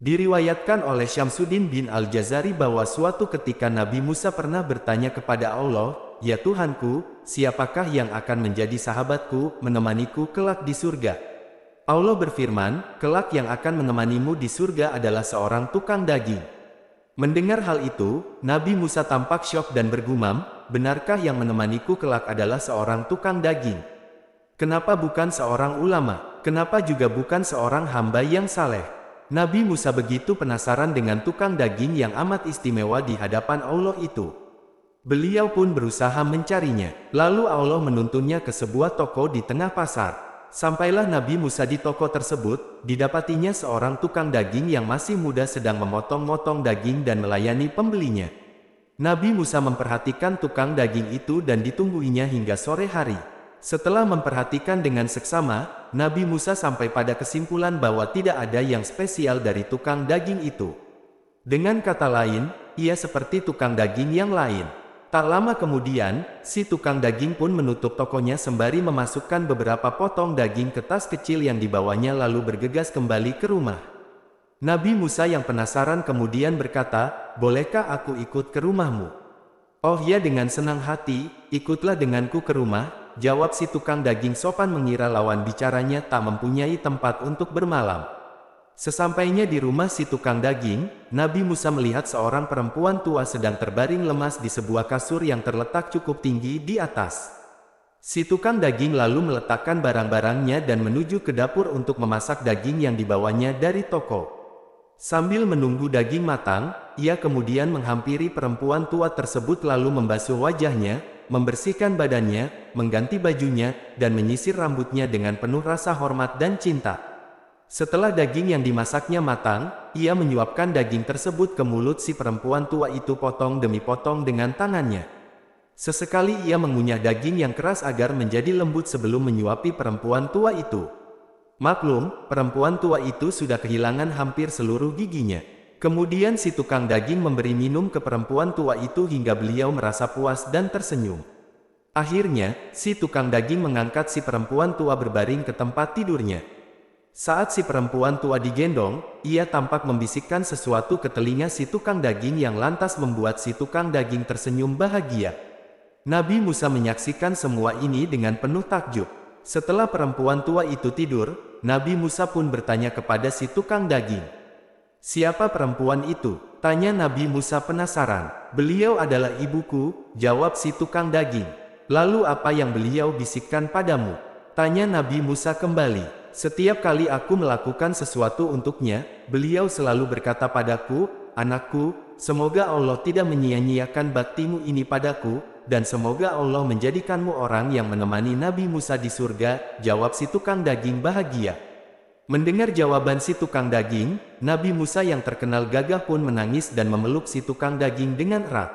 Diriwayatkan oleh Syamsuddin bin Al-Jazari bahwa suatu ketika Nabi Musa pernah bertanya kepada Allah, "Ya Tuhanku, siapakah yang akan menjadi sahabatku, menemaniku kelak di surga?" Allah berfirman, "Kelak yang akan menemanimu di surga adalah seorang tukang daging." Mendengar hal itu, Nabi Musa tampak syok dan bergumam, "Benarkah yang menemaniku kelak adalah seorang tukang daging? Kenapa bukan seorang ulama? Kenapa juga bukan seorang hamba yang saleh?" Nabi Musa begitu penasaran dengan tukang daging yang amat istimewa di hadapan Allah itu. Beliau pun berusaha mencarinya. Lalu Allah menuntunnya ke sebuah toko di tengah pasar. Sampailah Nabi Musa di toko tersebut, didapatinya seorang tukang daging yang masih muda sedang memotong-motong daging dan melayani pembelinya. Nabi Musa memperhatikan tukang daging itu dan ditungguinya hingga sore hari. Setelah memperhatikan dengan seksama, Nabi Musa sampai pada kesimpulan bahwa tidak ada yang spesial dari tukang daging itu. Dengan kata lain, ia seperti tukang daging yang lain. Tak lama kemudian, si tukang daging pun menutup tokonya sembari memasukkan beberapa potong daging ke tas kecil yang dibawanya lalu bergegas kembali ke rumah. Nabi Musa yang penasaran kemudian berkata, "Bolehkah aku ikut ke rumahmu?" "Oh ya, dengan senang hati, ikutlah denganku ke rumah," jawab si tukang daging sopan mengira lawan bicaranya tak mempunyai tempat untuk bermalam. Sesampainya di rumah si tukang daging, Nabi Musa melihat seorang perempuan tua sedang terbaring lemas di sebuah kasur yang terletak cukup tinggi di atas. Si tukang daging lalu meletakkan barang-barangnya dan menuju ke dapur untuk memasak daging yang dibawanya dari toko. Sambil menunggu daging matang, ia kemudian menghampiri perempuan tua tersebut lalu membasuh wajahnya, membersihkan badannya, mengganti bajunya, dan menyisir rambutnya dengan penuh rasa hormat dan cinta. Setelah daging yang dimasaknya matang, ia menyuapkan daging tersebut ke mulut si perempuan tua itu potong demi potong dengan tangannya. Sesekali ia mengunyah daging yang keras agar menjadi lembut sebelum menyuapi perempuan tua itu. Maklum, perempuan tua itu sudah kehilangan hampir seluruh giginya. Kemudian si tukang daging memberi minum ke perempuan tua itu hingga beliau merasa puas dan tersenyum. Akhirnya, si tukang daging mengangkat si perempuan tua berbaring ke tempat tidurnya. Saat si perempuan tua digendong, ia tampak membisikkan sesuatu ke telinga si tukang daging yang lantas membuat si tukang daging tersenyum bahagia. Nabi Musa menyaksikan semua ini dengan penuh takjub. Setelah perempuan tua itu tidur, Nabi Musa pun bertanya kepada si tukang daging. "Siapa perempuan itu?" tanya Nabi Musa penasaran. "Beliau adalah ibuku," jawab si tukang daging. "Lalu apa yang beliau bisikkan padamu?" tanya Nabi Musa kembali. "Setiap kali aku melakukan sesuatu untuknya, beliau selalu berkata padaku, 'Anakku, semoga Allah tidak menyia-nyiakan baktimu ini padaku, dan semoga Allah menjadikanmu orang yang menemani Nabi Musa di surga,'" jawab si tukang daging bahagia. Mendengar jawaban si tukang daging, Nabi Musa yang terkenal gagah pun menangis dan memeluk si tukang daging dengan erat.